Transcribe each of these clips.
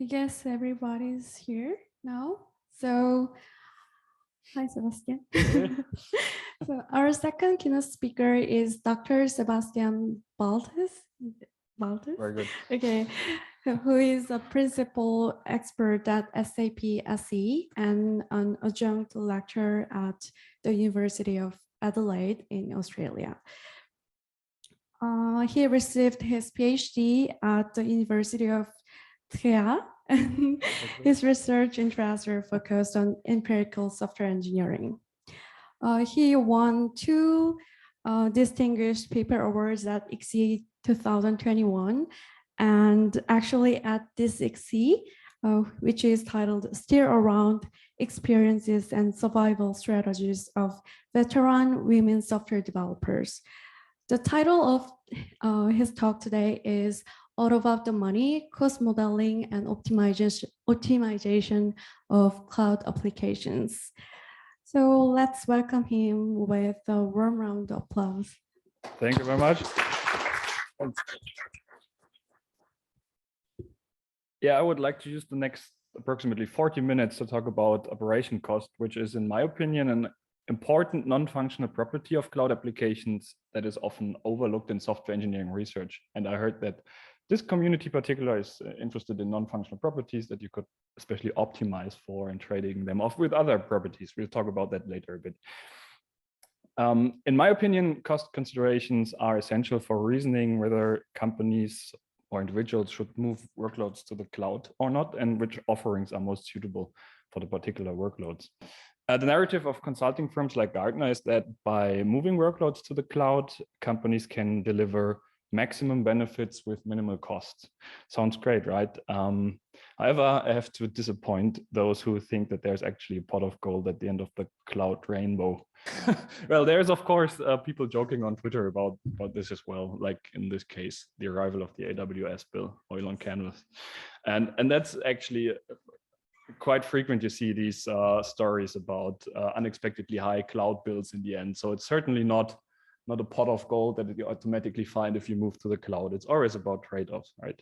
I guess everybody's here now. So, hi, Sebastian. So our second keynote speaker is Dr. Sebastian Baltes. Very good. Okay, who is a principal expert at SAP SE and an adjunct lecturer at the University of Adelaide in Australia. He received his PhD at the University of Trier, and his research interests are focused on empirical software engineering. He won 2 distinguished paper awards at ICSE 2021, and actually at this ICSE, which is titled Steer Around Experiences and Survival Strategies of Veteran Women Software Developers. The title of his talk today is All About the Money, Cost Modeling and Optimization of Cloud Applications. So let's welcome him with a warm round of applause. Thank you very much. Yeah, I would like to use the next approximately 40 minutes to talk about operation cost, which is, in my opinion, an important non-functional property of cloud applications that is often overlooked in software engineering research. And I heard that this community in particular is interested in non-functional properties that you could especially optimize for and trading them off with other properties. We'll talk about that later a bit. In my opinion, cost considerations are essential for reasoning whether companies or individuals should move workloads to the cloud or not, and which offerings are most suitable for the particular workloads. The narrative of consulting firms like Gartner is that by moving workloads to the cloud, companies can deliver maximum benefits with minimal costs. Sounds great, right? However, I have to disappoint those who think that there's actually a pot of gold at the end of the cloud rainbow. Well, there's of course people joking on Twitter about this as well, like in this case, the arrival of the AWS bill, oil on canvas. And that's actually quite frequent. You see these stories about unexpectedly high cloud bills in the end. So it's certainly not a pot of gold that you automatically find if you move to the cloud. It's always about trade-offs, right?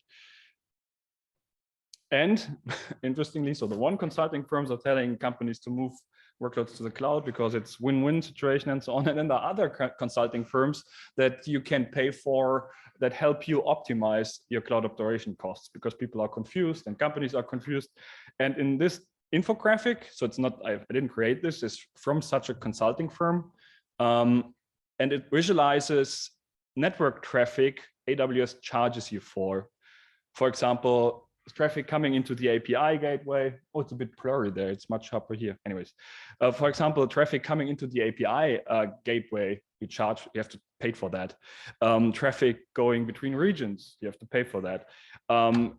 And interestingly, so the one consulting firms are telling companies to move workloads to the cloud because it's win-win situation and so on. And then there are other consulting firms that you can pay for that help you optimize your cloud operation costs because people are confused and companies are confused. And in this infographic, so it's not, I didn't create this, it's from such a consulting firm. And it visualizes network traffic AWS charges you for. For example, traffic coming into the API gateway. Oh, it's a bit blurry there. It's much sharper here. Anyways, for example, traffic coming into the API gateway, you have to pay for that. Traffic going between regions, you have to pay for that.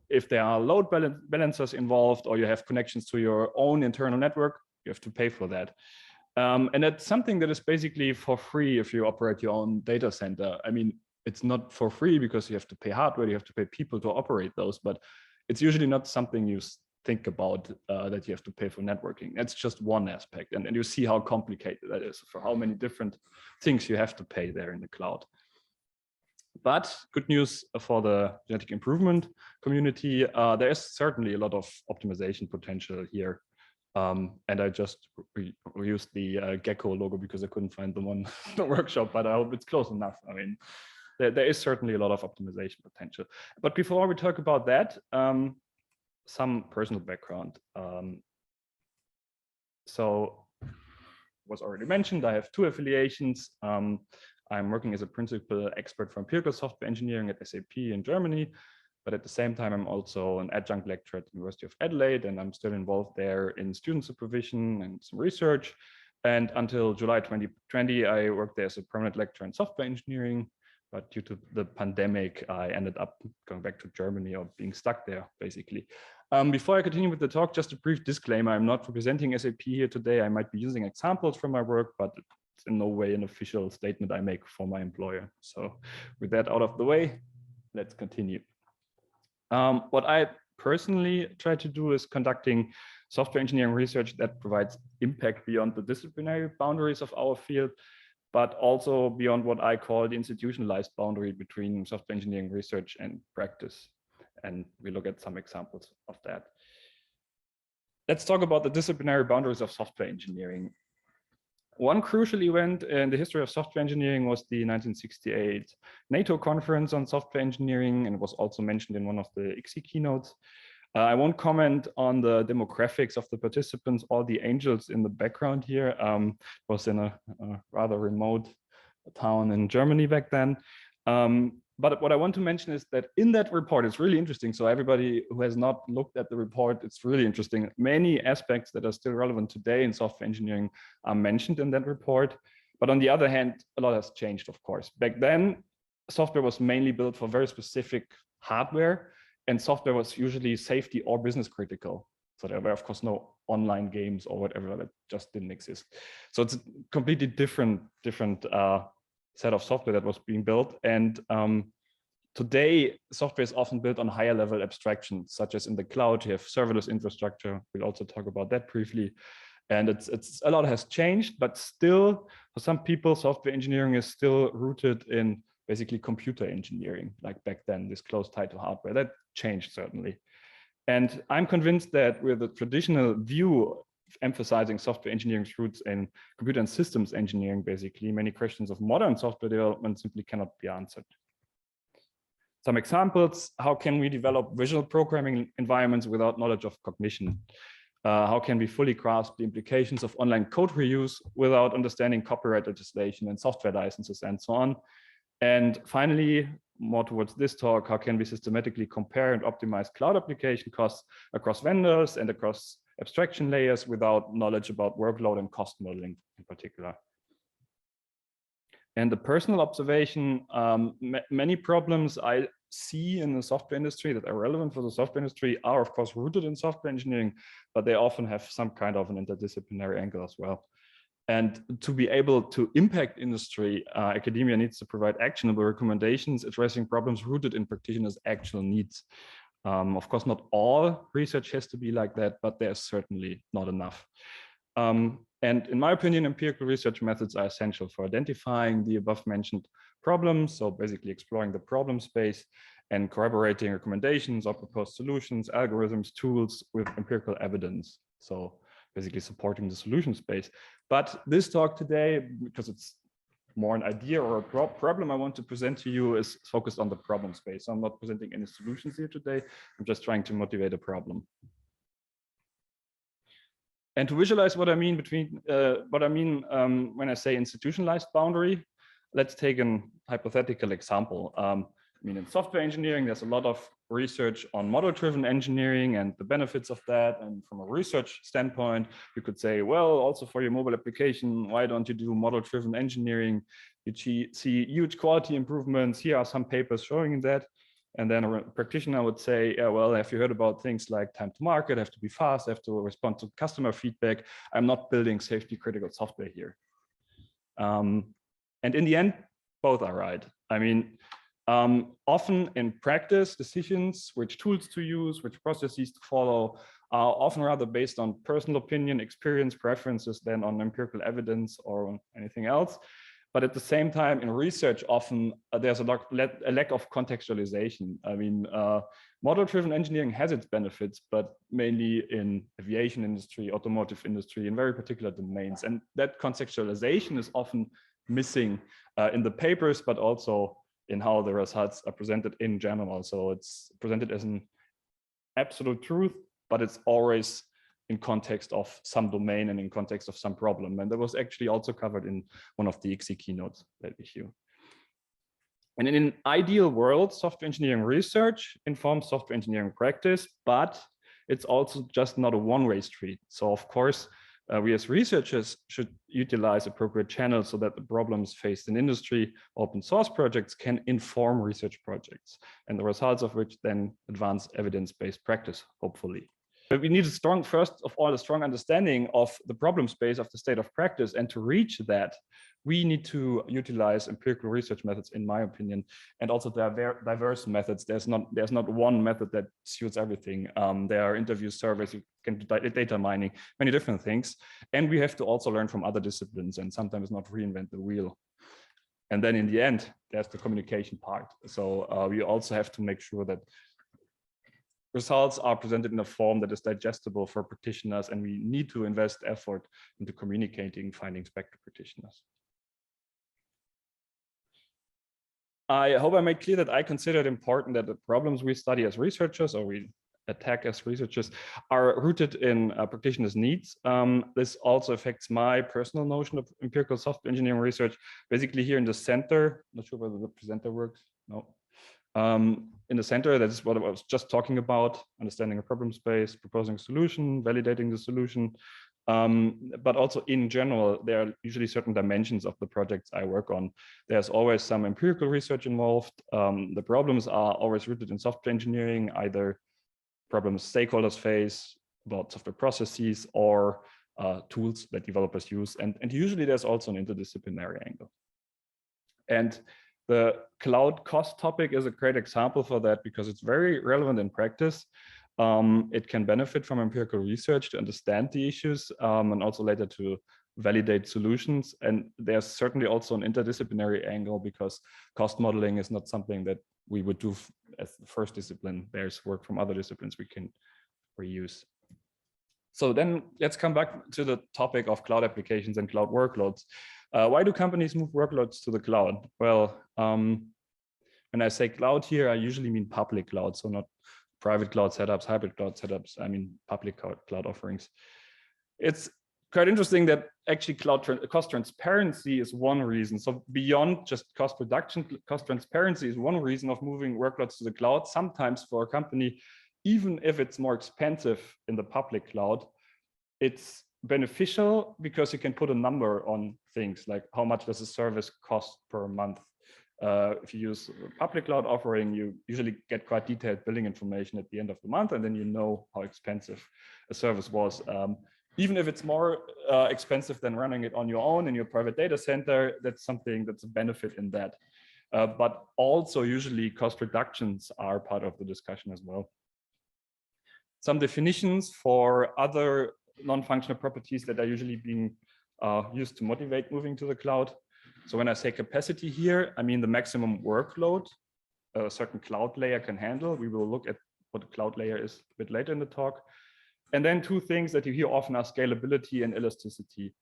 If there are load balancers involved or you have connections to your own internal network, you have to pay for that. And that's something that is basically for free if you operate your own data center. I mean, it's not for free because you have to pay hardware, you have to pay people to operate those, but it's usually not something you think about that you have to pay for networking. That's just one aspect. And you see how complicated that is for how many different things you have to pay there in the cloud. But good news for the genetic improvement community, there is certainly a lot of optimization potential here. And I just reused the Gecko logo because I couldn't find the one in the workshop, but I hope it's close enough. I mean, there is certainly a lot of optimization potential. But before we talk about that, some personal background. So was already mentioned, I have 2 affiliations. I'm working as a principal expert for empirical software engineering at SAP in Germany. But at the same time, I'm also an adjunct lecturer at the University of Adelaide, and I'm still involved there in student supervision and some research. And until July 2020, I worked there as a permanent lecturer in software engineering. But due to the pandemic, I ended up going back to Germany or being stuck there, basically. Before I continue with the talk, just a brief disclaimer. I'm not representing SAP here today. I might be using examples from my work, but it's in no way an official statement I make for my employer. So with that out of the way, let's continue. What I personally try to do is conducting software engineering research that provides impact beyond the disciplinary boundaries of our field, but also beyond what I call the institutionalized boundary between software engineering research and practice. And we look at some examples of that. Let's talk about the disciplinary boundaries of software engineering. One crucial event in the history of software engineering was the 1968 NATO conference on software engineering, and it was also mentioned in one of the ICSE keynotes. I won't comment on the demographics of the participants or the angels in the background here. It was in a rather remote town in Germany back then. But what I want to mention is that in that report, it's really interesting. So everybody who has not looked at the report, it's really interesting. Many aspects that are still relevant today in software engineering are mentioned in that report. But on the other hand, a lot has changed, of course. Back then, software was mainly built for very specific hardware, and software was usually safety or business critical. So there were, of course, no online games or whatever that just didn't exist. So it's a completely different set of software that was being built. And today, software is often built on higher level abstractions, such as in the cloud, you have serverless infrastructure. We'll also talk about that briefly. And it's a lot has changed, but still, for some people, software engineering is still rooted in basically computer engineering, like back then, this close tie to hardware. That changed, certainly. And I'm convinced that with the traditional view emphasizing software engineering's roots in computer and systems engineering, basically, many questions of modern software development simply cannot be answered. Some examples: how can we develop visual programming environments without knowledge of cognition? How can we fully grasp the implications of online code reuse without understanding copyright legislation and software licenses and so on? And finally, more towards this talk, how can we systematically compare and optimize cloud application costs across vendors and across abstraction layers without knowledge about workload and cost modeling in particular? And the personal observation, many problems I see in the software industry that are relevant for the software industry are, of course, rooted in software engineering, but they often have some kind of an interdisciplinary angle as well. And to be able to impact industry, academia needs to provide actionable recommendations addressing problems rooted in practitioners' actual needs. Of course, not all research has to be like that, but there's certainly not enough. And in my opinion, empirical research methods are essential for identifying the above mentioned problems. So basically exploring the problem space and corroborating recommendations or proposed solutions, algorithms, tools with empirical evidence. So basically supporting the solution space. But this talk today, because it's more an idea or a problem I want to present to you, is focused on the problem space. So I'm not presenting any solutions here today. I'm just trying to motivate a problem. And to visualize what I mean when I say institutionalized boundary, let's take a hypothetical example. I mean, in software engineering, there's a lot of research on model-driven engineering and the benefits of that. And from a research standpoint, you could say, well, also for your mobile application, why don't you do model-driven engineering? You see huge quality improvements. Here are some papers showing that. And then a practitioner would say, yeah, well, have you heard about things like time to market, have to be fast, have to respond to customer feedback. I'm not building safety critical software here. And in the end, both are right. I mean, often in practice, decisions, which tools to use, which processes to follow, are often rather based on personal opinion, experience, preferences than on empirical evidence or anything else. But at the same time, in research, often there's a lack of contextualization. I mean, model-driven engineering has its benefits, but mainly in aviation industry, automotive industry, in very particular domains. And that contextualization is often missing in the papers, but also in how the results are presented in general. So it's presented as an absolute truth, but it's always in context of some domain and in context of some problem. And that was actually also covered in one of the ICSE keynotes, that issue. And in an ideal world, software engineering research informs software engineering practice, but it's also just not a one-way street. So of course, we as researchers should utilize appropriate channels so that the problems faced in industry, open source projects can inform research projects, and the results of which then advance evidence-based practice, hopefully. But we need first of all, a strong understanding of the problem space of the state of practice. And to reach that, we need to utilize empirical research methods, in my opinion, and also diverse methods. There's not one method that suits everything. There are interviews, surveys, you can do data mining, many different things. And we have to also learn from other disciplines and sometimes not reinvent the wheel. And then in the end, there's the communication part. So we also have to make sure that results are presented in a form that is digestible for practitioners, and we need to invest effort into communicating findings back to practitioners. I hope I made clear that I consider it important that the problems we study as researchers, or we attack as researchers, are rooted in practitioners' needs. This also affects my personal notion of empirical software engineering research. Basically here in the center, not sure whether the presenter works, no. In the center, that is what I was just talking about, understanding a problem space, proposing a solution, validating the solution. But also in general, there are usually certain dimensions of the projects I work on. There's always some empirical research involved. The problems are always rooted in software engineering, either problems stakeholders face about software processes or tools that developers use. And usually there's also an interdisciplinary angle. And the cloud cost topic is a great example for that because it's very relevant in practice. It can benefit from empirical research to understand the issues and also later to validate solutions. And there's certainly also an interdisciplinary angle because cost modeling is not something that we would do as the first discipline. There's work from other disciplines we can reuse. So then let's come back to the topic of cloud applications and cloud workloads. Why do companies move workloads to the cloud? Well, when I say cloud here, I usually mean public cloud, so not private cloud setups, hybrid cloud setups. I mean public cloud offerings. It's quite interesting that actually cost transparency is one reason. So beyond just cost reduction, cost transparency is one reason of moving workloads to the cloud. Sometimes for a company, even if it's more expensive in the public cloud, it's beneficial because you can put a number on things like how much does a service cost per month. If you use a public cloud offering, you usually get quite detailed billing information at the end of the month, and then you know how expensive a service was. Even if it's more expensive than running it on your own in your private data center, that's something that's a benefit in that. But also usually cost reductions are part of the discussion as well. Some definitions for other non-functional properties that are usually being used to motivate moving to the cloud. So when I say capacity here, I mean the maximum workload a certain cloud layer can handle. We will look at what the cloud layer is a bit later in the talk. And then two things that you hear often are scalability and elasticity.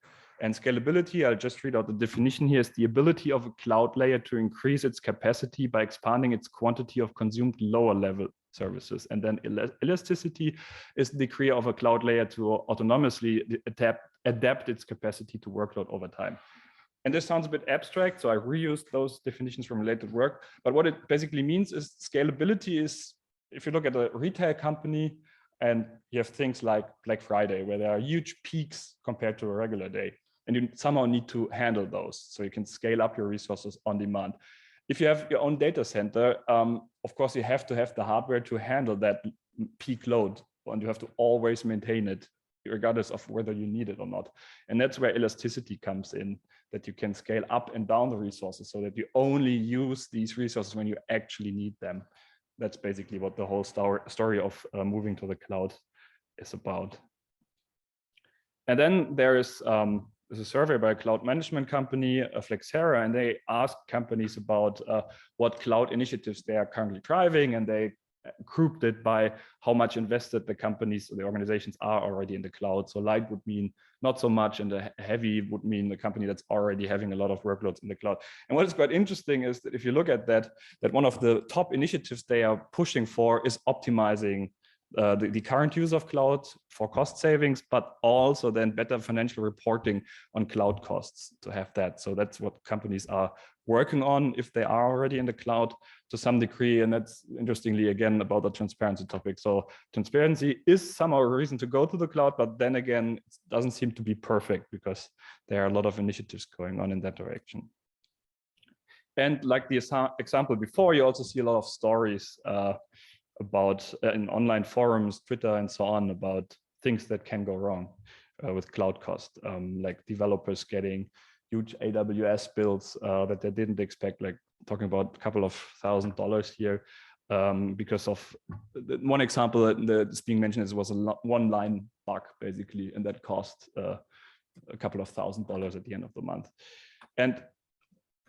And scalability, I'll just read out the definition here, is the ability of a cloud layer to increase its capacity by expanding its quantity of consumed lower level services. And then elasticity is the degree of a cloud layer to autonomously adapt its capacity to workload over time. And this sounds a bit abstract, so I reused those definitions from related work. But what it basically means is scalability is, if you look at a retail company and you have things like Black Friday, where there are huge peaks compared to a regular day, and you somehow need to handle those so you can scale up your resources on demand. If you have your own data center, of course, you have to have the hardware to handle that peak load, and you have to always maintain it, regardless of whether you need it or not. And that's where elasticity comes in, that you can scale up and down the resources so that you only use these resources when you actually need them. That's basically what the whole story of moving to the cloud is about. And then there is a survey by a cloud management company, Flexera, and they asked companies about what cloud initiatives they are currently driving, and they grouped it by how much invested the companies or the organizations are already in the cloud. So light would mean not so much, and the heavy would mean the company that's already having a lot of workloads in the cloud. And what is quite interesting is that if you look at that one of the top initiatives they are pushing for is optimizing the current use of cloud for cost savings, but also then better financial reporting on cloud costs to have that. So that's what companies are working on if they are already in the cloud to some degree. And that's interestingly, again, about the transparency topic. So transparency is somehow a reason to go to the cloud, but then again, it doesn't seem to be perfect because there are a lot of initiatives going on in that direction. And like the example before, you also see a lot of stories about in online forums, Twitter and so on, about things that can go wrong with cloud cost, like developers getting huge AWS bills that they didn't expect, like talking about a couple of $1,000s here because of one example that's being mentioned is was a one-line bug basically, and that cost a couple of $1,000s at the end of the month. And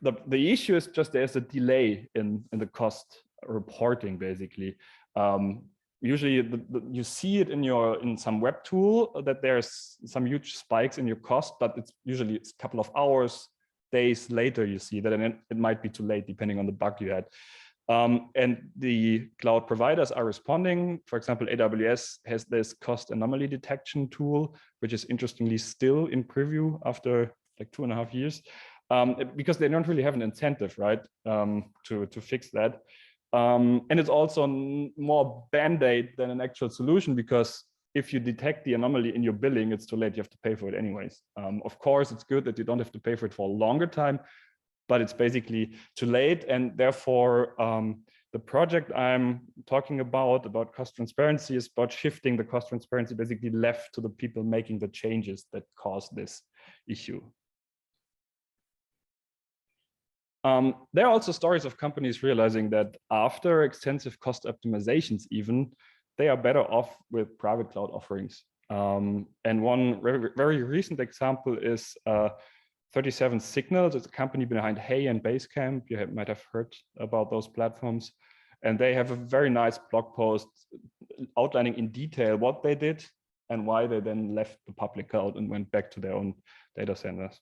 the issue is just there's a delay in the cost reporting basically. usually you see it in some web tool that there's some huge spikes in your cost, but it's a couple of hours, days later you see that, and it might be too late depending on the bug you had. And the cloud providers are responding. For example, AWS has this cost anomaly detection tool, which is interestingly still in preview after like 2.5 years, because they don't really have an incentive, right, to fix that. And it's also more band-aid than an actual solution, because if you detect the anomaly in your billing, it's too late. You have to pay for it anyways. Of course, it's good that you don't have to pay for it for a longer time, but it's basically too late. And therefore, the project I'm talking about cost transparency, is about shifting the cost transparency basically left to the people making the changes that cause this issue. There are also stories of companies realizing that after extensive cost optimizations, even, they are better off with private cloud offerings. And one very recent example is 37 Signals. It's a company behind Hey and Basecamp. You might have heard about those platforms. And they have a very nice blog post outlining in detail what they did and why they then left the public cloud and went back to their own data centers.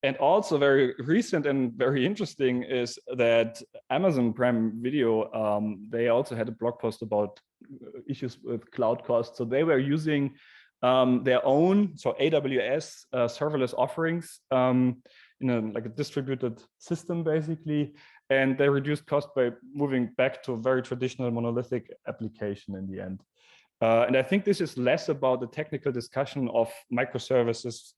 And also very recent and very interesting is that Amazon Prime Video, they also had a blog post about issues with cloud costs. So they were using their own, so AWS serverless offerings in like a distributed system, basically. And they reduced cost by moving back to a very traditional monolithic application in the end. And I think this is less about the technical discussion of microservices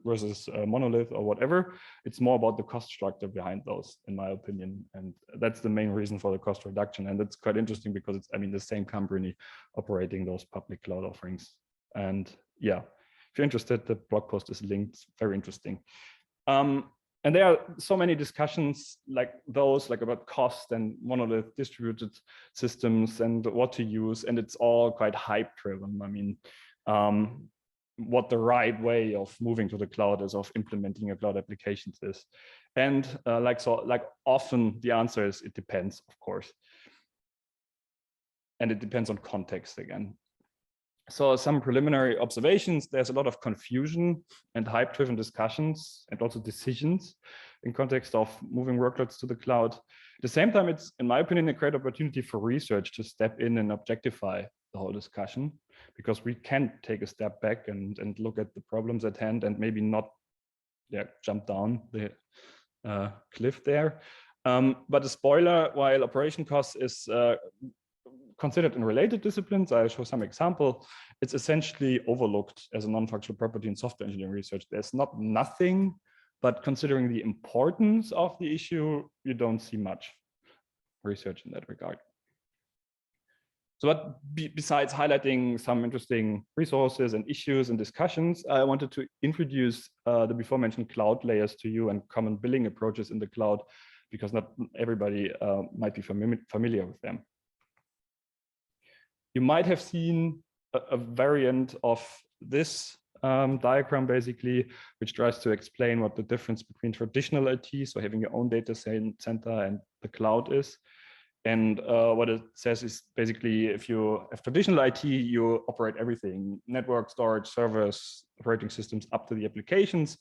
versus monolith or whatever. It's more about the cost structure behind those, in my opinion. And that's the main reason for the cost reduction. And it's quite interesting because it's, I mean, the same company operating those public cloud offerings. And yeah, if you're interested, the blog post is linked. It's very interesting. And there are so many discussions like those, like about cost and monolith distributed systems and what to use. And it's all quite hype driven. I mean, what the right way of moving to the cloud is, of implementing your cloud applications is. And like often the answer is, it depends, of course. And it depends on context again. So some preliminary observations: there's a lot of confusion and hype-driven discussions and also decisions in context of moving workloads to the cloud. At the same time, it's, in my opinion, a great opportunity for research to step in and objectify the whole discussion, because we can take a step back and look at the problems at hand and maybe not jump down the cliff there. But a spoiler, while operation costs is considered in related disciplines, I show some example, it's essentially overlooked as a non-functional property in software engineering research. There's not nothing, but considering the importance of the issue, you don't see much research in that regard. So but besides highlighting some interesting resources and issues and discussions, I wanted to introduce the before mentioned cloud layers to you and common billing approaches in the cloud, because not everybody might be familiar with them. You might have seen a variant of this diagram, basically, which tries to explain what the difference between traditional IT, so having your own data center, and the cloud is. And what it says is basically, if you have traditional IT, you operate everything: network, storage, servers, operating systems, up to the applications.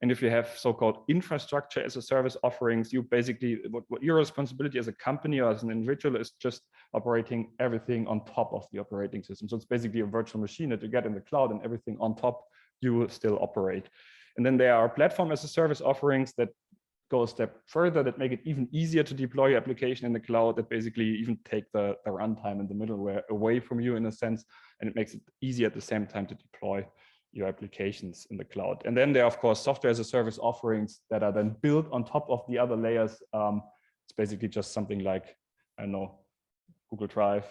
And if you have so-called infrastructure as a service offerings, you basically, what your responsibility as a company or as an individual is just operating everything on top of the operating system. So it's basically a virtual machine that you get in the cloud, and everything on top you will still operate. And then there are platform as a service offerings that go a step further, that make it even easier to deploy your application in the cloud, that basically even take the runtime in the middleware away from you in a sense, and it makes it easier at the same time to deploy your applications in the cloud. And then there are, of course, software as a service offerings that are then built on top of the other layers. It's basically just something like, I don't know, Google Drive,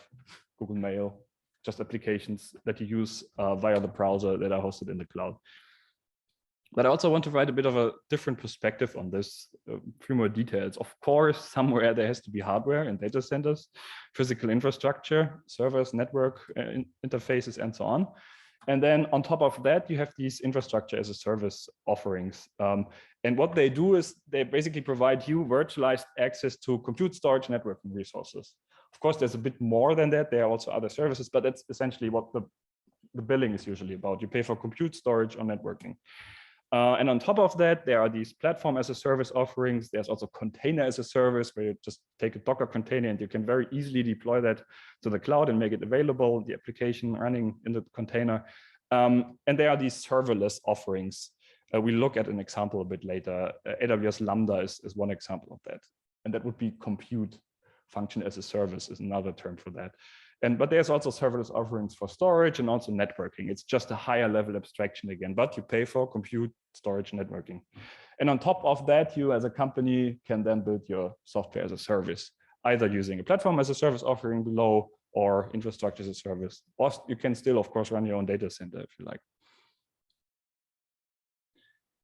Google Mail, just applications that you use via the browser that are hosted in the cloud. But I also want to provide a bit of a different perspective on this, a few more details. Of course, somewhere there has to be hardware and data centers, physical infrastructure, servers, network interfaces, and so on. And then on top of that, you have these infrastructure as a service offerings. And what they do is they basically provide you virtualized access to compute, storage, networking resources. Of course, there's a bit more than that. There are also other services, but that's essentially what the billing is usually about. You pay for compute, storage, or networking. And on top of that, there are these platform as a service offerings. There's also container as a service, where you just take a Docker container and you can very easily deploy that to the cloud and make it available, the application running in the container. And there are these serverless offerings. We look at an example a bit later. AWS Lambda is one example of that. And that would be compute function as a service is another term for that. But there's also serverless offerings for storage and also networking. It's just a higher level abstraction again, but you pay for compute, storage, networking. And on top of that, you as a company can then build your software as a service, either using a platform as a service offering below or infrastructure as a service. Or you can still, of course, run your own data center if you like.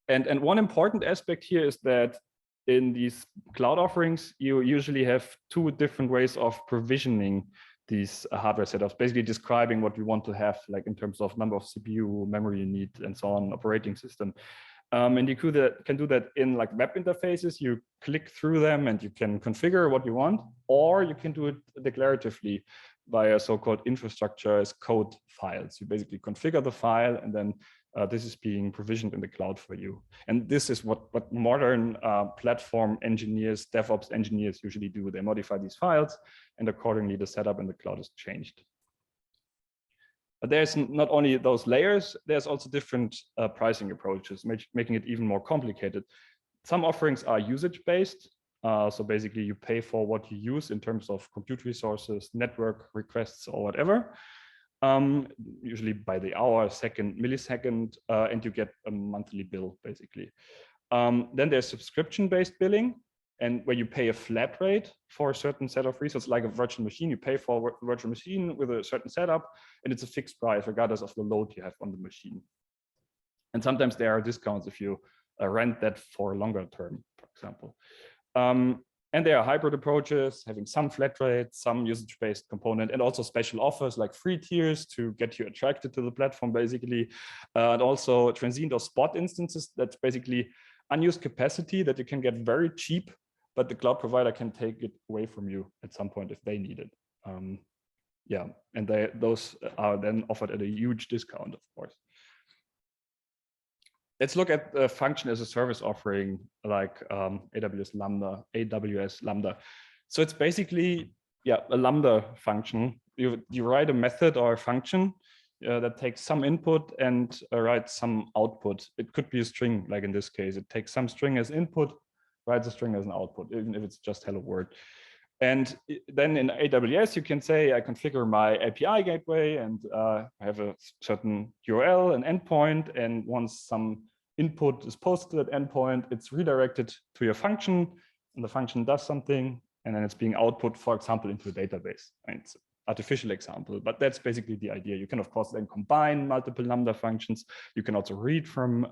And one important aspect here is that in these cloud offerings, you usually have two different ways of provisioning these hardware setups, basically describing what you want to have, like in terms of number of CPU, memory you need, and so on, operating system. And you can do that in like web interfaces. You click through them and you can configure what you want, or you can do it declaratively via so-called infrastructure as code files. You basically configure the file, and then this is being provisioned in the cloud for you. And this is what modern platform engineers, DevOps engineers usually do. They modify these files, and accordingly the setup in the cloud is changed. But there's not only those layers, there's also different pricing approaches, making it even more complicated. Some offerings are usage-based. So basically you pay for what you use in terms of compute resources, network requests, or whatever. Usually by the hour, second, millisecond, and you get a monthly bill, basically. Then there's subscription-based billing, and where you pay a flat rate for a certain set of resources, like a virtual machine. You pay for a virtual machine with a certain setup, and it's a fixed price regardless of the load you have on the machine. And sometimes there are discounts if you rent that for a longer term, for example. And there are hybrid approaches, having some flat rates, some usage-based component, and also special offers like free tiers to get you attracted to the platform, basically. And also transient or spot instances, that's basically unused capacity that you can get very cheap, but the cloud provider can take it away from you at some point if they need it. Yeah, and those are then offered at a huge discount, of course. Let's look at the function as a service offering like AWS Lambda. So it's basically, yeah, a Lambda function. You write a method or a function that takes some input and writes some output. It could be a string, like in this case. It takes some string as input, writes a string as an output, even if it's just hello world. And then in AWS, you can say, I configure my API gateway and I have a certain URL, an endpoint, and once some input is posted to that endpoint, it's redirected to your function, and the function does something, and then it's being output, for example, into a database. And it's an artificial example, but that's basically the idea. You can, of course, then combine multiple Lambda functions. You can also read from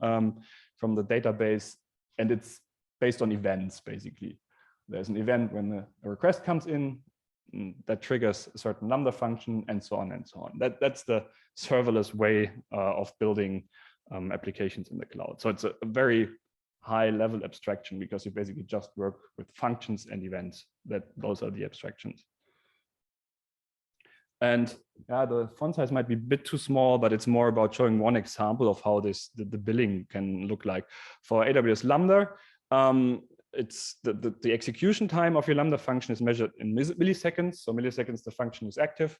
the database, and it's based on events, basically. There's an event when a request comes in that triggers a certain Lambda function, and so on and so on. That's the serverless way of building applications in the cloud. So it's a very high level abstraction because you basically just work with functions and events. Those are the abstractions. And yeah, the font size might be a bit too small, but it's more about showing one example of how the billing can look like. For AWS Lambda, it's the execution time of your Lambda function is measured in milliseconds. So milliseconds, the function is active.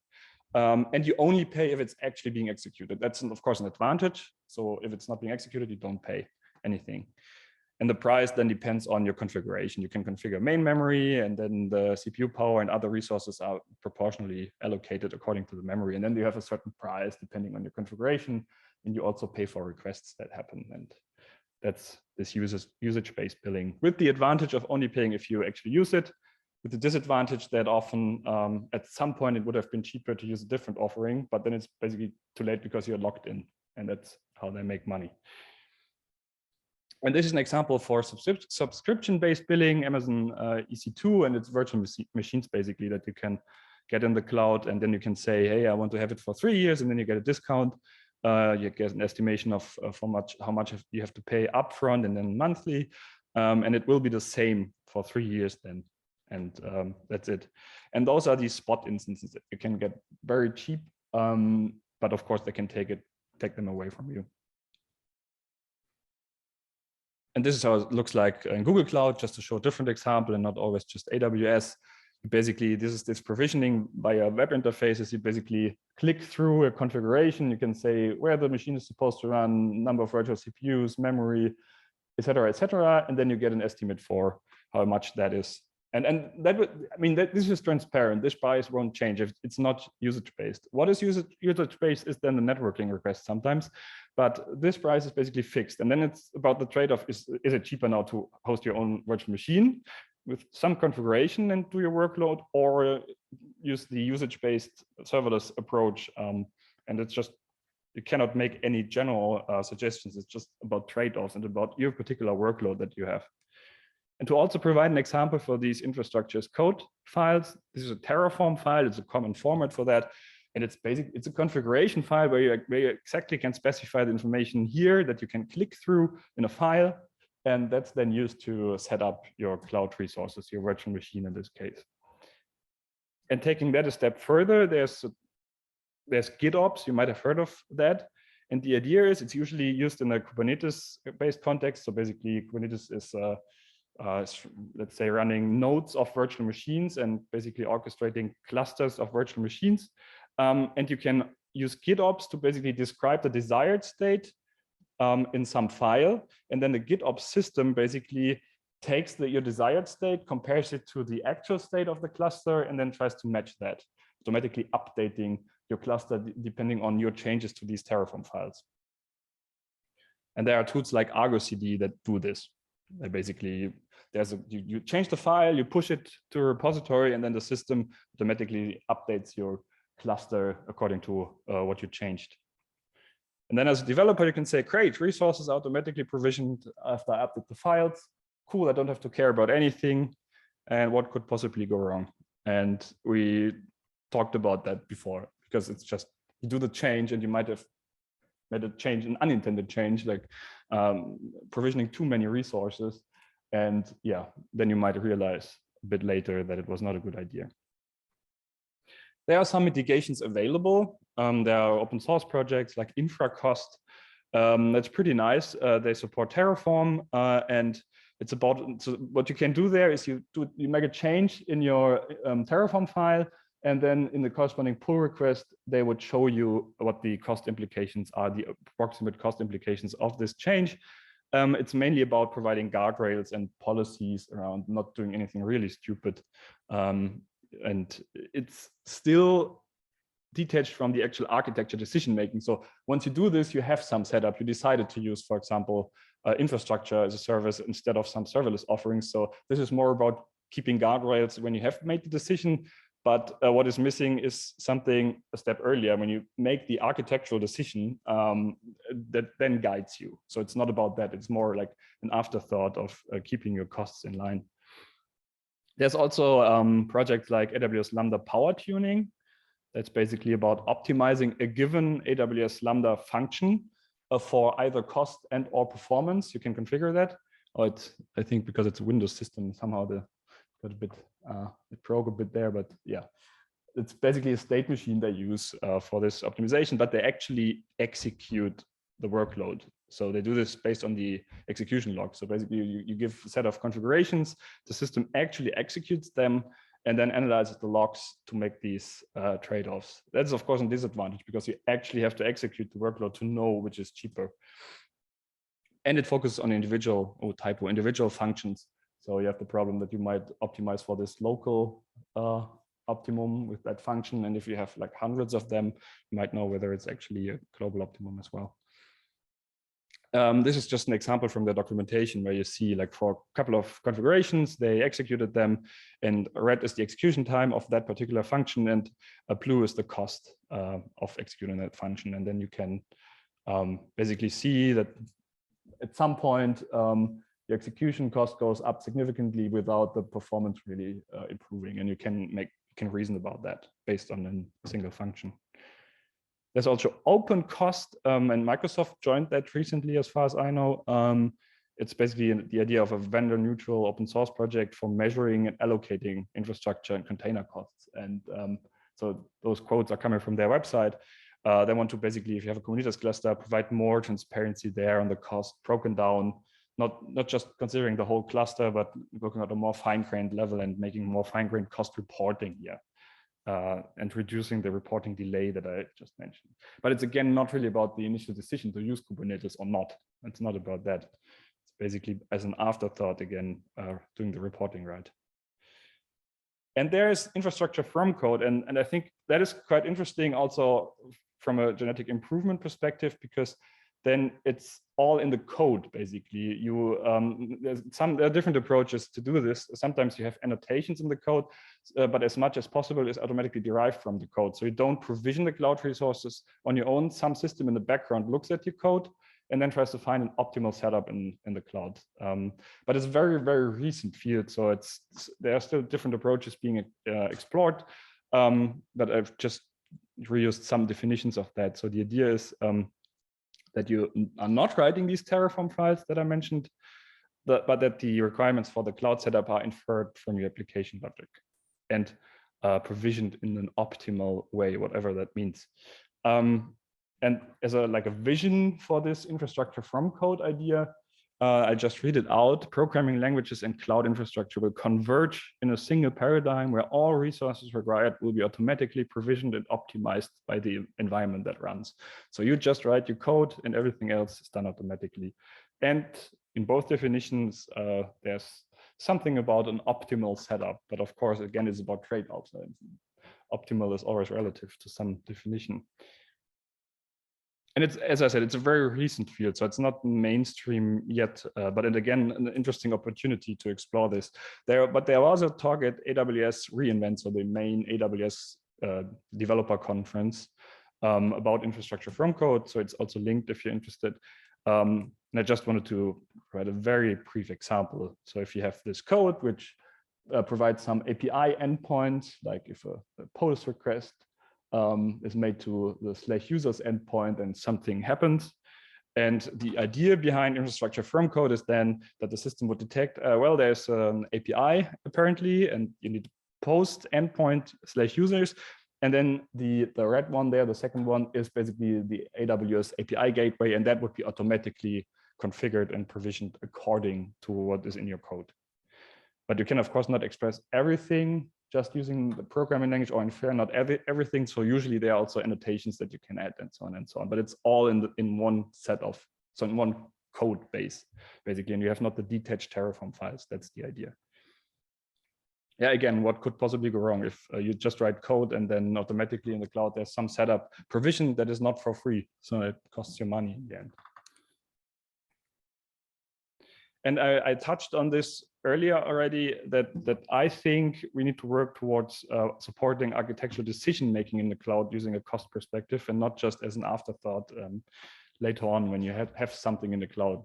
And you only pay if it's actually being executed. That's, of course, an advantage. So if it's not being executed, you don't pay anything. And the price then depends on your configuration. You can configure main memory, and then the CPU power and other resources are proportionally allocated according to the memory. And then you have a certain price depending on your configuration. And you also pay for requests that happen. And that's this usage-based billing, with the advantage of only paying if you actually use it, with the disadvantage that often at some point it would have been cheaper to use a different offering, but then it's basically too late because you're locked in, and that's how they make money. And this is an example for subscription-based billing, Amazon EC2, and it's virtual machines basically that you can get in the cloud, and then you can say, hey, I want to have it for 3 years, and then you get a discount. You get an estimation of how much you have to pay upfront and then monthly, and it will be the same for 3 years then. And that's it. And those are these spot instances that you can get very cheap, but of course they can take them away from you. And this is how it looks like in Google Cloud, just to show a different example and not always just AWS. Basically, this is this provisioning via web interfaces. You basically click through a configuration. You can say where the machine is supposed to run, number of virtual CPUs, memory, et cetera, and then you get an estimate for how much that is. And that would, I mean, this is transparent. This price won't change if it's not usage-based. What is usage-based is then the networking request sometimes, but this price is basically fixed. And then it's about the trade-off. Is it cheaper now to host your own virtual machine with some configuration and do your workload, or use the usage-based serverless approach? And it's just, you cannot make any general suggestions. It's just about trade-offs and about your particular workload that you have. And to also provide an example for these infrastructures code files, this is a Terraform file. It's a common format for that. And it's a configuration file where you exactly can specify the information here that you can click through in a file. And that's then used to set up your cloud resources, your virtual machine in this case. And taking that a step further, there's GitOps. You might have heard of that. And the idea is it's usually used in a Kubernetes-based context. So basically, Kubernetes is let's say running nodes of virtual machines and basically orchestrating clusters of virtual machines. And you can use GitOps to basically describe the desired state in some file. And then the GitOps system basically takes your desired state, compares it to the actual state of the cluster, and then tries to match that, automatically updating your cluster depending on your changes to these Terraform files. And there are tools like Argo CD that do this. Basically, you change the file, you push it to a repository, and then the system automatically updates your cluster according to what you changed. And then as a developer, you can say, great, resources automatically provisioned after I update the files. Cool, I don't have to care about anything. And what could possibly go wrong? And we talked about that before, because it's just, you do the change and you might have made a change, an unintended change, like provisioning too many resources. And yeah, then you might realize a bit later that it was not a good idea. There are some mitigations available. There are open source projects like Infracost. That's pretty nice. They support Terraform, and it's about, so what you can do there is you make a change in your Terraform file, and then in the corresponding pull request, they would show you what the cost implications are, the approximate cost implications of this change. It's mainly about providing guardrails and policies around not doing anything really stupid. And it's still detached from the actual architecture decision making. So once you do this, you have some setup. You decided to use, for example, infrastructure as a service instead of some serverless offerings. So this is more about keeping guardrails when you have made the decision. But what is missing is something a step earlier, when you make the architectural decision that then guides you. So it's not about that. It's more like an afterthought of keeping your costs in line. There's also projects like AWS Lambda power tuning. That's basically about optimizing a given AWS Lambda function for either cost and or performance. You can configure that. Or I think because it's a Windows system, somehow got a bit, it broke a bit there, but yeah, it's basically a state machine they use for this optimization, but they actually execute the workload. So they do this based on the execution log. So basically you give a set of configurations, the system actually executes them and then analyzes the logs to make these trade-offs. That's of course a disadvantage because you actually have to execute the workload to know which is cheaper. And it focuses on individual functions. So you have the problem that you might optimize for this local optimum with that function. And if you have like hundreds of them, you might know whether it's actually a global optimum as well. This is just an example from the documentation where you see like for a couple of configurations, they executed them, and red is the execution time of that particular function, and blue is the cost of executing that function. And then you can basically see that at some point, the execution cost goes up significantly without the performance really improving, and you can reason about that based on a single function. There's also OpenCost, and Microsoft joined that recently, as far as I know. it's basically the idea of a vendor neutral open source project for measuring and allocating infrastructure and container costs. And so those quotes are coming from their website. They want to basically, if you have a Kubernetes cluster, provide more transparency there on the cost broken down, not just considering the whole cluster, but looking at a more fine-grained level and making more fine-grained cost reporting here. And reducing the reporting delay that I just mentioned. But it's again not really about the initial decision to use Kubernetes or not. It's not about that. It's basically as an afterthought again, doing the reporting right. And there is infrastructure from code, and I think that is quite interesting also from a genetic improvement perspective, because then it's all in the code, basically. There are different approaches to do this. Sometimes you have annotations in the code, but as much as possible is automatically derived from the code. So you don't provision the cloud resources on your own. Some system in the background looks at your code and then tries to find an optimal setup in the cloud. But it's a very, very recent field. So there are still different approaches being explored, but I've just reused some definitions of that. So the idea is that you are not writing these Terraform files that I mentioned, but that the requirements for the cloud setup are inferred from your application logic and provisioned in an optimal way, whatever that means. And as a vision for this infrastructure from code idea, I just read it out. Programming languages and cloud infrastructure will converge in a single paradigm where all resources required will be automatically provisioned and optimized by the environment that runs. So you just write your code and everything else is done automatically. And in both definitions, there's something about an optimal setup. But of course, again, it's about trade-offs. Optimal is always relative to some definition. And it's, as I said, it's a very recent field, so it's not mainstream yet, but again, an interesting opportunity to explore this. But there was a talk at AWS reInvent, so the main AWS developer conference, about infrastructure from code. So it's also linked if you're interested. And I just wanted to provide a very brief example. So if you have this code, which provides some API endpoints, like if a post request is made to the /users endpoint and something happens. And the idea behind infrastructure from code is then that the system would detect, well, there's an API apparently, and you need to post endpoint /users. And then the red one there, the second one, is basically the AWS API gateway, and that would be automatically configured and provisioned according to what is in your code. But you can, of course, not express everything just using the programming language, or in fair, not everything. So usually there are also annotations that you can add and so on and so on. But it's all in one set of, so in one code base, basically. And you have not the detached Terraform files. That's the idea. Yeah, again, what could possibly go wrong if you just write code and then automatically in the cloud there's some setup provision that is not for free. So it costs you money in the end. And I touched on this earlier already, that I think we need to work towards supporting architectural decision-making in the cloud using a cost perspective and not just as an afterthought later on when you have something in the cloud.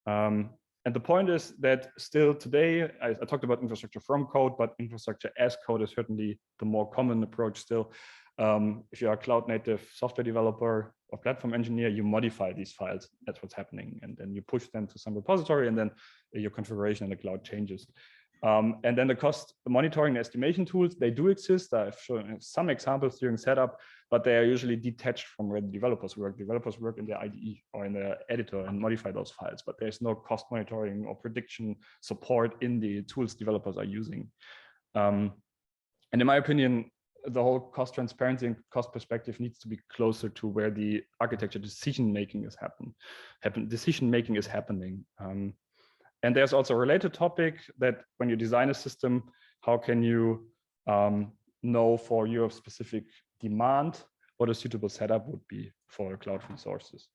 And the point is that still today, I talked about infrastructure from code, but infrastructure as code is certainly the more common approach still. If you are a cloud native software developer or platform engineer, you modify these files. That's what's happening. And then you push them to some repository, and then your configuration in the cloud changes. And then the cost monitoring and estimation tools, they do exist. I've shown some examples during setup, but they are usually detached from where the developers work. Developers work in their IDE or in their editor and modify those files, but there's no cost monitoring or prediction support in the tools developers are using. And in my opinion, the whole cost transparency and cost perspective needs to be closer to where the architecture decision-making is happening. And there's also a related topic that when you design a system, how can you know for your specific demand what a suitable setup would be for cloud resources?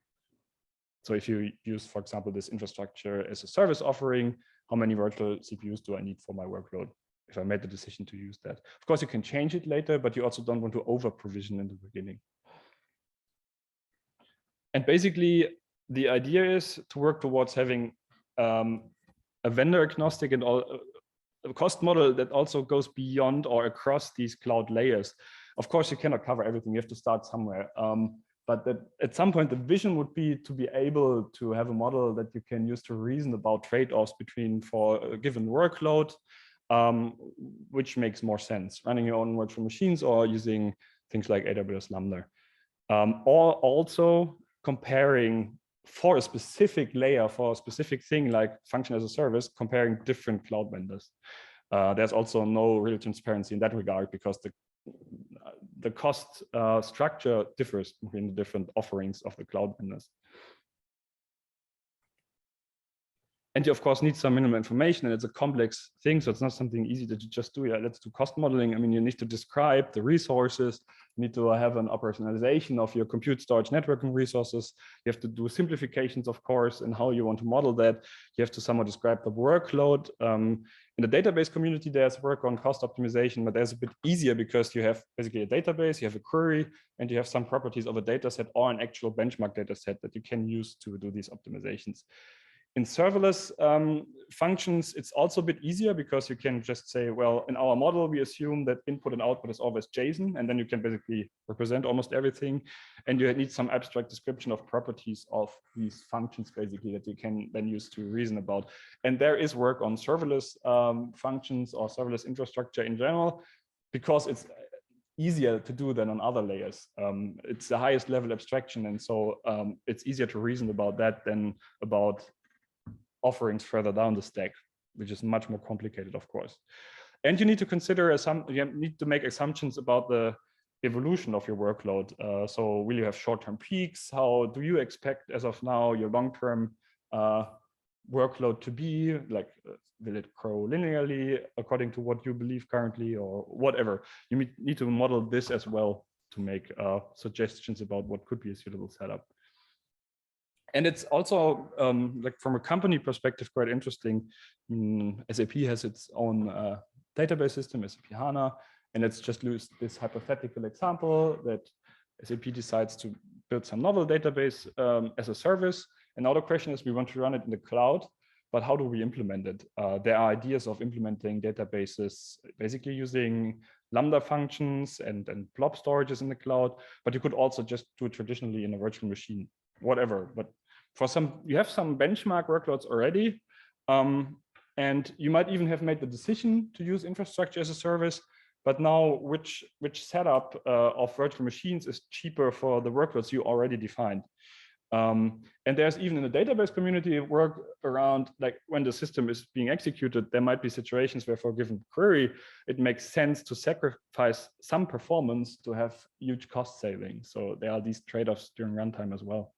So if you use, for example, this infrastructure as a service offering, how many virtual CPUs do I need for my workload? If I made the decision to use that. Of course, you can change it later, but you also don't want to over provision in the beginning. And basically, the idea is to work towards having a vendor agnostic and a cost model that also goes beyond or across these cloud layers. Of course, you cannot cover everything. You have to start somewhere. but that at some point the vision would be to be able to have a model that you can use to reason about trade-offs between for a given workload, which makes more sense, running your own virtual machines or using things like AWS Lambda. Or also comparing for a specific layer, for a specific thing like function as a service, comparing different cloud vendors. There's also no real transparency in that regard because the cost structure differs between the different offerings of the cloud vendors. And you, of course, need some minimum information, and it's a complex thing, so it's not something easy that you just do. Yeah, let's do cost modeling. I mean, you need to describe the resources. You need to have an operationalization of your compute, storage, networking resources. You have to do simplifications, of course, and how you want to model that. You have to somewhat describe the workload. In the database community, there's work on cost optimization, but there's a bit easier because you have basically a database, you have a query, and you have some properties of a data set or an actual benchmark data set that you can use to do these optimizations. In serverless functions, it's also a bit easier because you can just say, well, in our model, we assume that input and output is always JSON, and then you can basically represent almost everything. And you need some abstract description of properties of these functions, basically, that you can then use to reason about. And there is work on serverless functions or serverless infrastructure in general, because it's easier to do than on other layers. It's the highest level abstraction, and so it's easier to reason about that than about offerings further down the stack, which is much more complicated, of course. And you need to consider you need to make assumptions about the evolution of your workload. So will you have short-term peaks? How do you expect, as of now, your long-term workload to be? Like, will it grow linearly according to what you believe currently, or whatever? You need to model this as well to make suggestions about what could be a suitable setup. And it's also, like from a company perspective, quite interesting. SAP has its own database system, SAP HANA, and let's just use this hypothetical example that SAP decides to build some novel database as a service. And now the question is, we want to run it in the cloud, but how do we implement it? There are ideas of implementing databases basically using Lambda functions and blob storages in the cloud, but you could also just do it traditionally in a virtual machine, whatever. But for some, you have some benchmark workloads already, and you might even have made the decision to use infrastructure as a service. But now, which setup of virtual machines is cheaper for the workloads you already defined? And there's even in the database community work around, like when the system is being executed, there might be situations where for a given query, it makes sense to sacrifice some performance to have huge cost savings. So there are these trade-offs during runtime as well.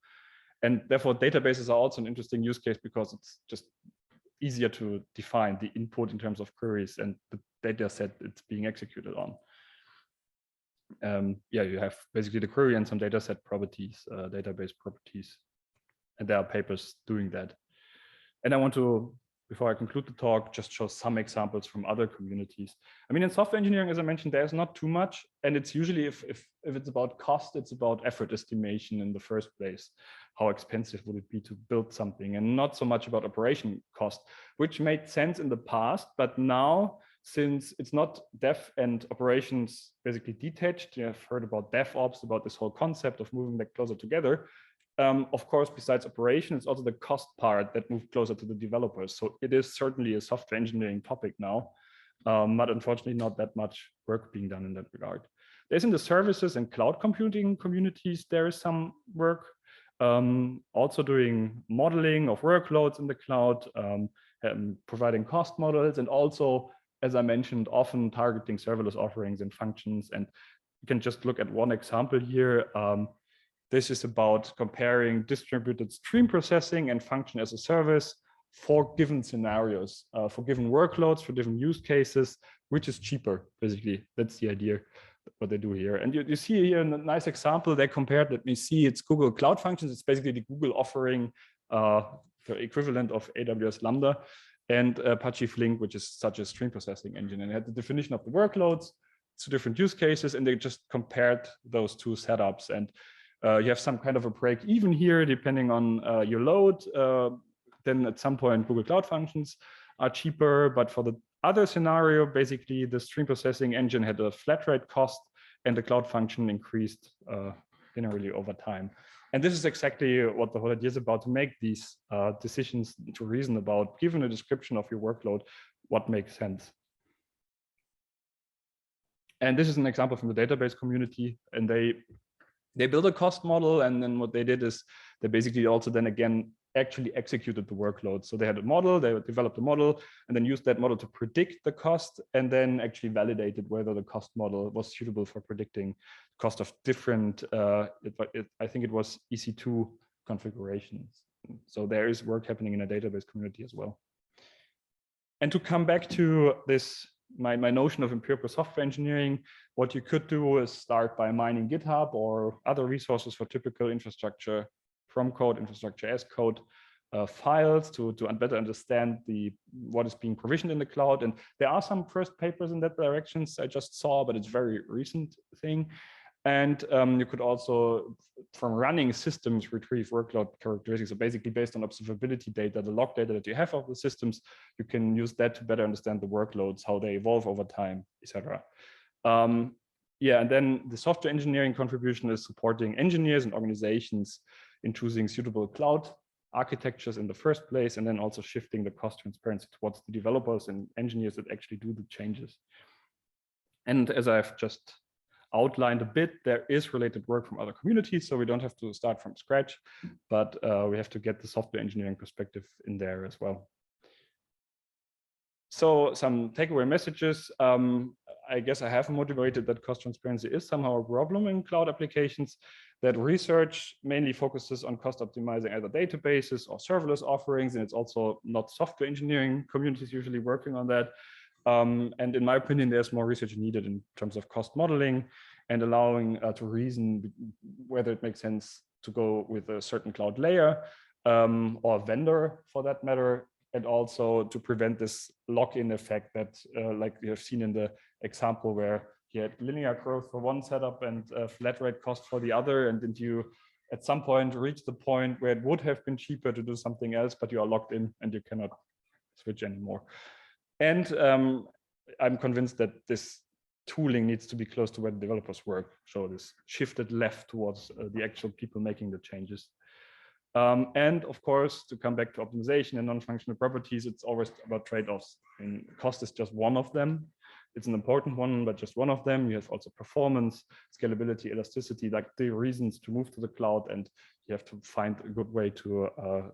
And therefore, databases are also an interesting use case because it's just easier to define the input in terms of queries and the data set it's being executed on. Yeah, you have basically the query and some data set properties, database properties, and there are papers doing that. And I want to, before I conclude the talk, just show some examples from other communities. I mean, in software engineering, as I mentioned, there's not too much, and it's usually if it's about cost, it's about effort estimation in the first place. How expensive would it be to build something, and not so much about operation cost, which made sense in the past, but now, since it's not dev and operations basically detached, you have heard about DevOps, about this whole concept of moving that closer together. Of course, besides operation, it's also the cost part that moved closer to the developers. So it is certainly a software engineering topic now, but unfortunately not that much work being done in that regard. There's in the services and cloud computing communities, there is some work. Also doing modeling of workloads in the cloud, providing cost models, and also, as I mentioned, often targeting serverless offerings and functions. And you can just look at one example here. This is about comparing distributed stream processing and function as a service for given scenarios, for given workloads, for different use cases, which is cheaper, basically. That's the idea, what they do here. And you see here a nice example. They compared, let me see, it's Google Cloud Functions. It's basically the Google offering, the equivalent of AWS Lambda, and Apache Flink, which is such a stream processing engine. And it had the definition of the workloads to different use cases, and they just compared those two setups. And you have some kind of a break even here, depending on your load. Then at some point, Google Cloud Functions are cheaper, but for the other scenario, basically the stream processing engine had a flat rate cost and the cloud function increased linearly over time. And this is exactly what the whole idea is about, to make these decisions, to reason about, given a description of your workload, what makes sense. And this is an example from the database community, and they built a cost model, and then what they did is they basically also then again actually executed the workload. So they had a model, they developed a model, and then used that model to predict the cost, and then actually validated whether the cost model was suitable for predicting cost of different, I think it was EC2 configurations. So there is work happening in a database community as well. And to come back to this, my notion of empirical software engineering, what you could do is start by mining GitHub or other resources for typical infrastructure from code, infrastructure as code files to better understand what is being provisioned in the cloud. And there are some first papers in that directions I just saw, but it's very recent thing. And you could also, from running systems, retrieve workload characteristics. So basically based on observability data, the log data that you have of the systems, you can use that to better understand the workloads, how they evolve over time, etc. Yeah, and then the software engineering contribution is supporting engineers and organizations in choosing suitable cloud architectures in the first place, and then also shifting the cost transparency towards the developers and engineers that actually do the changes. And as I've just outlined a bit, there is related work from other communities, so we don't have to start from scratch, but we have to get the software engineering perspective in there as well. So some takeaway messages. I guess I have motivated that cost transparency is somehow a problem in cloud applications, that research mainly focuses on cost optimizing either databases or serverless offerings, and it's also not software engineering communities usually working on that. And in my opinion, there's more research needed in terms of cost modeling and allowing to reason whether it makes sense to go with a certain cloud layer or vendor for that matter, and also to prevent this lock-in effect that like you have seen in the example where you had linear growth for one setup and flat rate cost for the other, and then you at some point reach the point where it would have been cheaper to do something else, but you are locked in and you cannot switch anymore. And I'm convinced that this tooling needs to be close to where the developers work. So this shifted left towards the actual people making the changes. And of course, to come back to optimization and non-functional properties, it's always about trade-offs. And cost is just one of them. It's an important one, but just one of them. You have also performance, scalability, elasticity, like the reasons to move to the cloud, and you have to find a good way to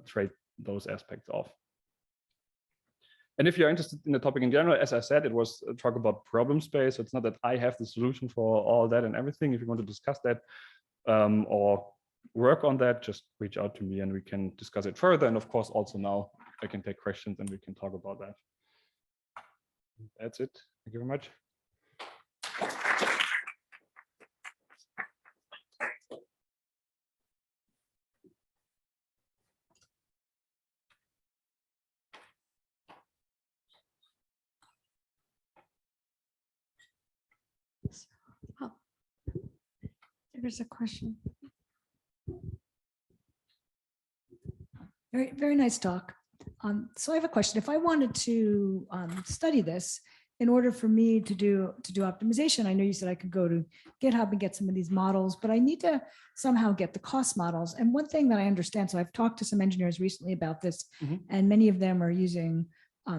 trade those aspects off. And if you're interested in the topic in general, as I said, it was a talk about problem space. So it's not that I have the solution for all that and everything. If you want to discuss that or work on that, just reach out to me and we can discuss it further. And of course, also now I can take questions and we can talk about that. That's it. Thank you very much. Oh, there's a question. Very, very nice talk. So I have a question. If I wanted to study this, in order for me to do optimization, I know you said I could go to GitHub and get some of these models, but I need to somehow get the cost models. And one thing that I understand, so I've talked to some engineers recently about this, and many of them are using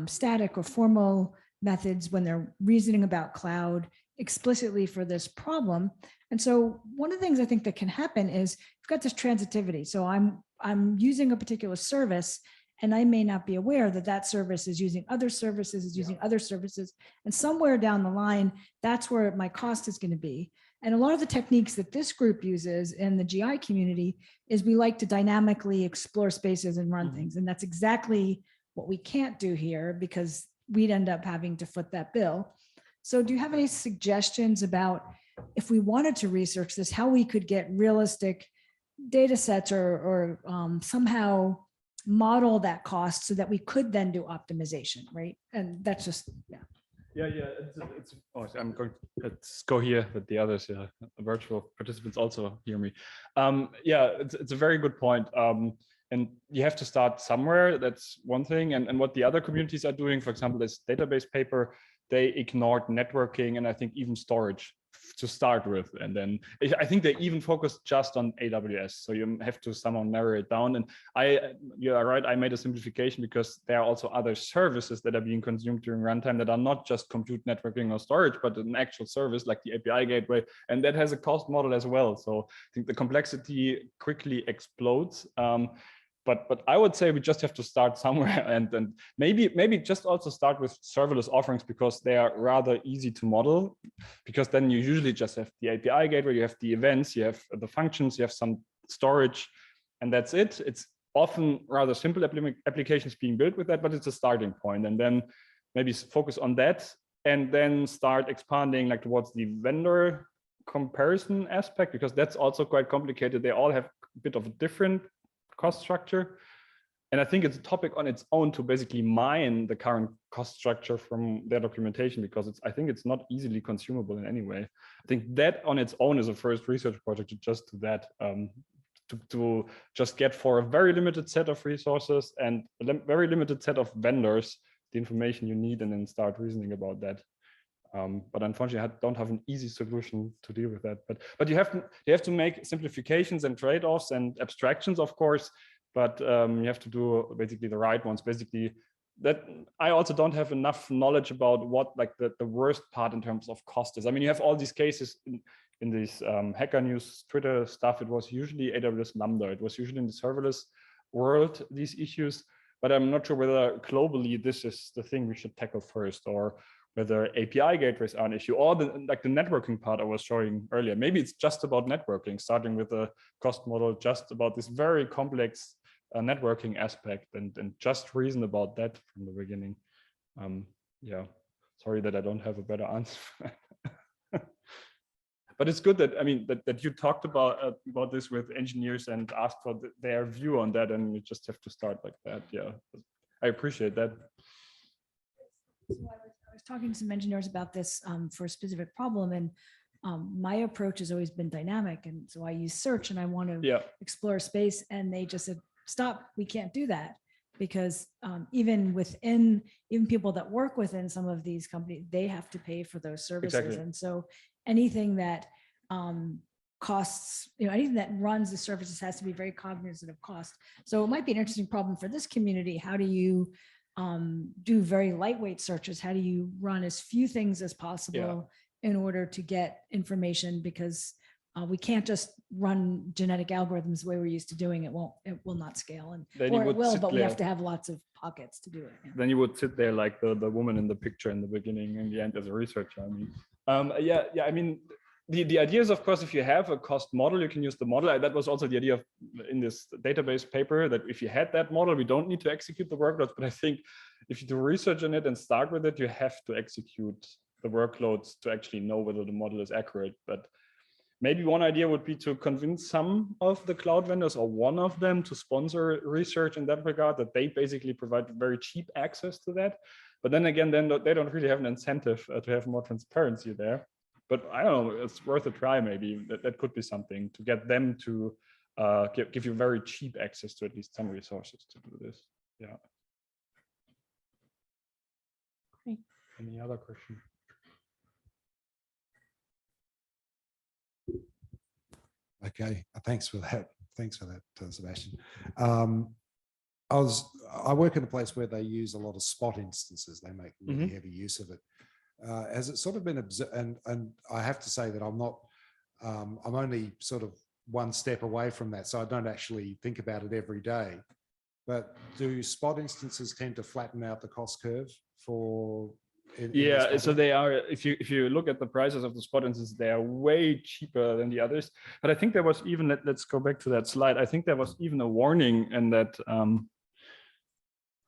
static or formal methods when they're reasoning about cloud explicitly for this problem. And so one of the things I think that can happen is you've got this transitivity. So I'm using a particular service, and I may not be aware that that service is using other services, other services. And somewhere down the line, that's where my cost is going to be. And a lot of the techniques that this group uses in the GI community is we like to dynamically explore spaces and run things. And that's exactly what we can't do here, because we'd end up having to foot that bill. So do you have any suggestions about, if we wanted to research this, how we could get realistic data sets or somehow model that cost so that we could then do optimization, right? And that's just, Yeah. Oh, I'm going to, let's go here that the others, virtual participants also hear me. Yeah, it's a very good point. And you have to start somewhere. That's one thing. And what the other communities are doing, for example, this database paper, they ignored networking and I think even storage to start with. And then I think they even focus just on AWS. So you have to somehow narrow it down. And you are right, I made a simplification because there are also other services that are being consumed during runtime that are not just compute, networking, or storage, but an actual service like the API gateway. And that has a cost model as well. So I think the complexity quickly explodes. But I would say we just have to start somewhere, and maybe just also start with serverless offerings, because they are rather easy to model, because then you usually just have the API gateway, you have the events, you have the functions, you have some storage, and that's it. It's often rather simple applications being built with that, but it's a starting point. And then maybe focus on that, and then start expanding like towards the vendor comparison aspect, because that's also quite complicated. They all have a bit of a different cost structure. And I think it's a topic on its own to basically mine the current cost structure from their documentation, because I think it's not easily consumable in any way. I think that on its own is a first research project to just do that, to just get for a very limited set of resources and a very limited set of vendors the information you need, and then start reasoning about that. But unfortunately, I don't have an easy solution to deal with that. But you have to make simplifications and trade-offs and abstractions, of course. But you have to do basically the right ones. Basically, that I also don't have enough knowledge about what like the worst part in terms of cost is. I mean, you have all these cases in this Hacker News Twitter stuff. It was usually AWS Lambda. It was usually in the serverless world, these issues. But I'm not sure whether globally this is the thing we should tackle first, or whether API gateways are an issue, or the networking part I was showing earlier. Maybe it's just about networking, starting with a cost model, just about this very complex networking aspect, and just reason about that from the beginning. Yeah, sorry that I don't have a better answer. But it's good that, I mean, that you talked about this with engineers and asked for their view on that, and you just have to start like that. Yeah, I appreciate that. So I was talking to some engineers about this for a specific problem, and my approach has always been dynamic. And so I use search, and I want to explore space, and they just said, stop, we can't do that, because even people that work within some of these companies, they have to pay for those services. Exactly. And so anything that costs, anything that runs the services has to be very cognizant of cost. So it might be an interesting problem for this community. How do you do very lightweight searches? How do you run as few things as possible in order to get information? Because we can't just run genetic algorithms the way we're used to doing it. It will not scale, or it will, but we have to have lots of pockets to do it. Yeah. Then you would sit there like the woman in the picture in the beginning and the end as a researcher. I mean, I mean, the idea is, of course, if you have a cost model, you can use the model. That was also the idea in this database paper, that if you had that model, we don't need to execute the workloads. But I think if you do research on it and start with it, you have to execute the workloads to actually know whether the model is accurate. But maybe one idea would be to convince some of the cloud vendors, or one of them, to sponsor research in that regard, that they basically provide very cheap access to that. But then again, they don't really have an incentive to have more transparency there. But I don't know, it's worth a try. Maybe that could be something to get them to give you very cheap access to at least some resources to do this. Yeah. Great. Any other question? Okay, thanks for that. Thanks for that, Sebastian. I work in a place where they use a lot of spot instances. They make really heavy use of it. Has it sort of been observed? And I have to say that I'm only sort of one step away from that, so I don't actually think about it every day. But do spot instances tend to flatten out the cost curve for? Yeah, so they are. If you look at the prices of the spot instances, they are way cheaper than the others. But I think there was even, let's go back to that slide. I think there was even a warning in that.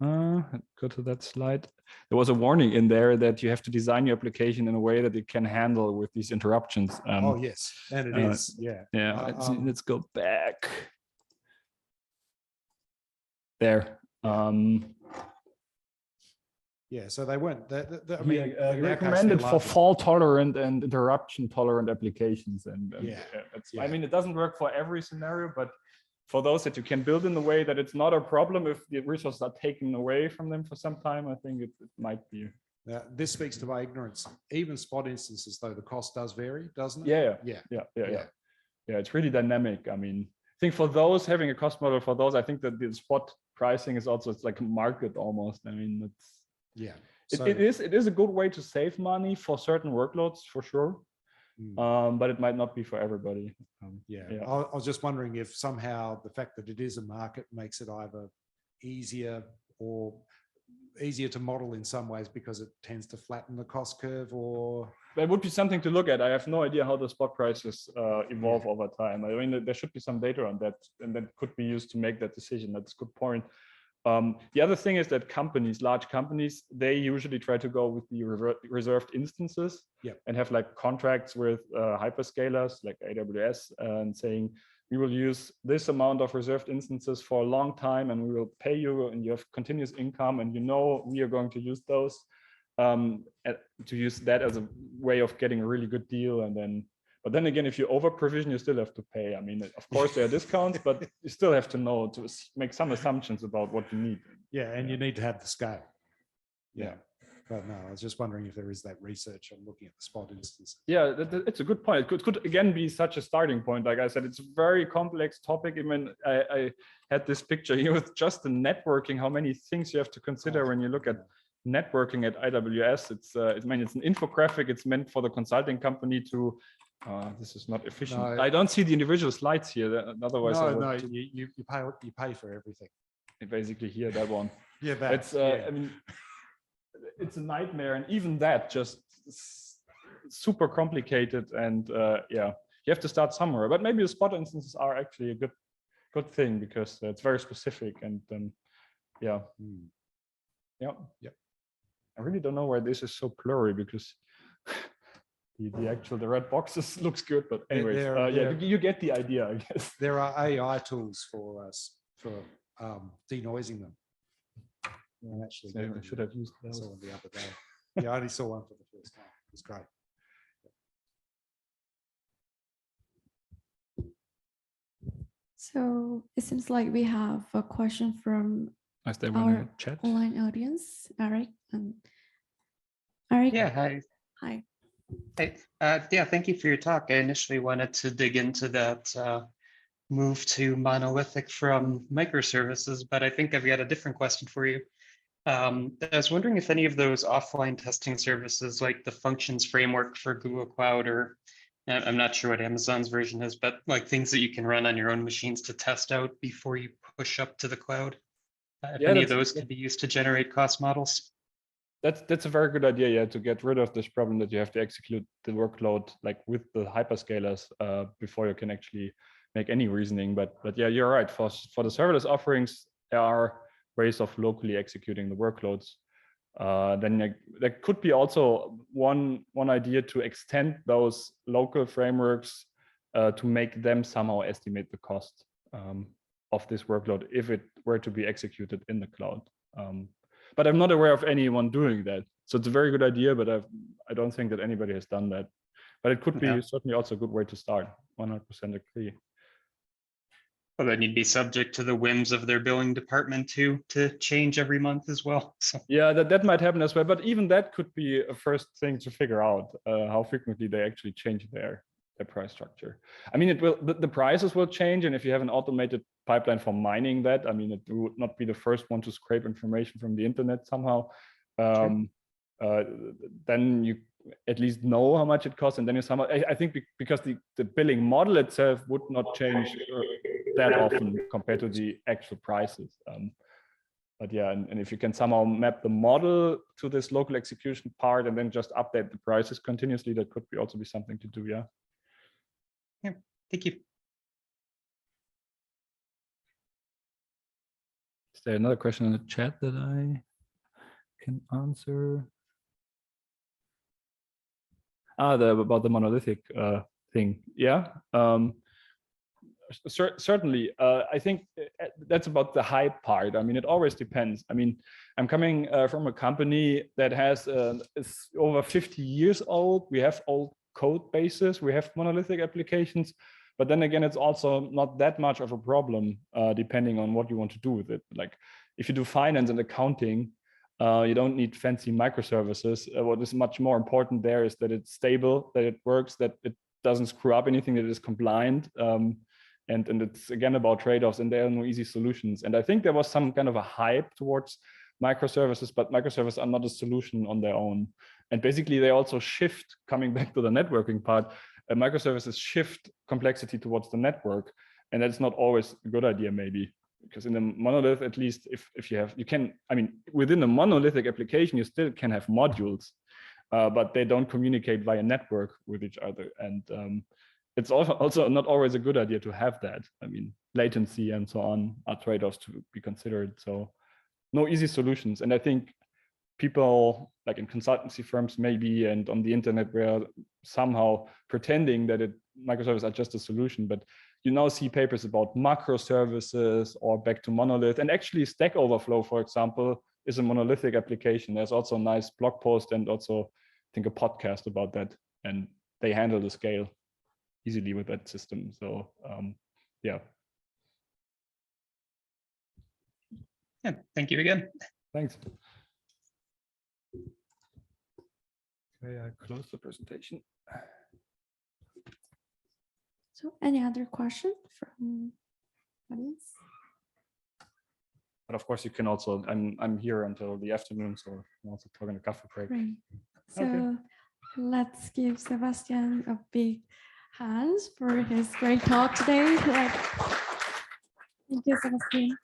Go to that slide. There was a warning in there that you have to design your application in a way that it can handle with these interruptions. Oh yes, and it is. Yeah. Yeah. Let's go back. There. Yeah, so they weren't. I mean, recommended for fault tolerant and interruption tolerant applications. And I mean, it doesn't work for every scenario, but for those that you can build in a way that it's not a problem if the resources are taken away from them for some time, I think it might be Now, this speaks to my ignorance. Even spot instances, though, the cost does vary, doesn't it? Yeah. It's really dynamic. I mean, I think for those having a cost model for those, I think that the spot pricing is also, it's like a market almost. I mean, it's it is a good way to save money for certain workloads for sure. But it might not be for everybody. I was just wondering if somehow the fact that it is a market makes it either easier to model in some ways because it tends to flatten the cost curve, or that would be something to look at. I have no idea how the spot prices evolve over time. I mean, there should be some data on that, and that could be used to make that decision. That's a good point. The other thing is that companies, large companies, they usually try to go with the reserved instances and have like contracts with hyperscalers like AWS and saying, we will use this amount of reserved instances for a long time and we will pay you and you have continuous income and we are going to use those to use that as a way of getting a really good deal. But then again, if you over provision, you still have to pay. I mean, of course there are discounts, but you still have to know to make some assumptions about what you need. And you need to have the scale. But no, I was just wondering if there is that research on looking at the spot instances. It's a good point. It could again be such a starting point. Like I said, it's a very complex topic. I mean, I had this picture here with just the networking, how many things you have to consider when you look at networking at AWS. It's an infographic. It's meant for the consulting company to. This is not efficient. No, I don't see the individual slides here. Otherwise, you pay for everything. Basically, here that one. That. It's I mean, it's a nightmare, and even that just super complicated. And you have to start somewhere. But maybe the spot instances are actually a good thing because it's very specific. And I really don't know why this is so blurry because. The red boxes looks good, but anyways, you get the idea, I guess. There are AI tools for denoising them. Actually, I should have used those. I saw one the other day. I only saw one for the first time. It was great. So it seems like we have a question from our chat online audience, Eric. Eric. Yeah, hi. Hi. Hey, thank you for your talk. I initially wanted to dig into that move to monolithic from microservices, but I think I've got a different question for you. I was wondering if any of those offline testing services like the functions framework for Google Cloud, or I'm not sure what Amazon's version is, but like things that you can run on your own machines to test out before you push up to the cloud. If any of those could be used to generate cost models. That's a very good idea, to get rid of this problem that you have to execute the workload like with the hyperscalers before you can actually make any reasoning. But yeah, you're right. For the serverless offerings, there are ways of locally executing the workloads. Then there could be also one idea to extend those local frameworks to make them somehow estimate the cost of this workload if it were to be executed in the cloud. But I'm not aware of anyone doing that. So it's a very good idea, but I don't think that anybody has done that. But it could be certainly also a good way to start. 100% agree. Well, then you'd be subject to the whims of their billing department to change every month as well. So. Yeah, that might happen as well. But even that could be a first thing to figure out how frequently they actually change their price structure. I mean, the prices will change, and if you have an automated pipeline for mining that, I mean, it would not be the first one to scrape information from the internet somehow. Then you at least know how much it costs, and then you somehow, I think because the billing model itself would not change that often compared to the actual prices. But yeah, and if you can somehow map the model to this local execution part and then just update the prices continuously, that could also be something to do, yeah. Yeah, thank you. Is there another question in the chat that I can answer? About the monolithic thing. Yeah, certainly. I think that's about the hype part. I mean, it always depends. I mean, I'm coming from a company that has is over 50 years old. We have old code bases. We have monolithic applications. But then again, it's also not that much of a problem, depending on what you want to do with it. Like if you do finance and accounting, You don't need fancy microservices. What is much more important there is that it's stable, that it works, that it doesn't screw up anything, that it is compliant. And it's again about trade-offs, and there are no easy solutions. And I think there was some kind of a hype towards microservices, but microservices are not a solution on their own. And basically they also shift, coming back to the networking part, microservices shift complexity towards the network. And that's not always a good idea, maybe. Because in the monolith, at least if you can, I mean, within a monolithic application, you still can have modules, but they don't communicate via network with each other. And it's also not always a good idea to have that. I mean, latency and so on are trade-offs to be considered. So no easy solutions. And I think people like in consultancy firms maybe, and on the internet, were somehow pretending that microservices are just a solution, but you now see papers about macro services or back to monolith, and actually Stack Overflow, for example, is a monolithic application. There's also a nice blog post and also I think a podcast about that, and they handle the scale easily with that system. So yeah. Yeah, thank you again. Thanks. Okay, I close the presentation. So any other question from audience? But of course you can also, I'm here until the afternoon, so I'm also talking a coffee break. Great. So Okay. let's give Sebastian a big hand for his great talk today. Thank you, Sebastian.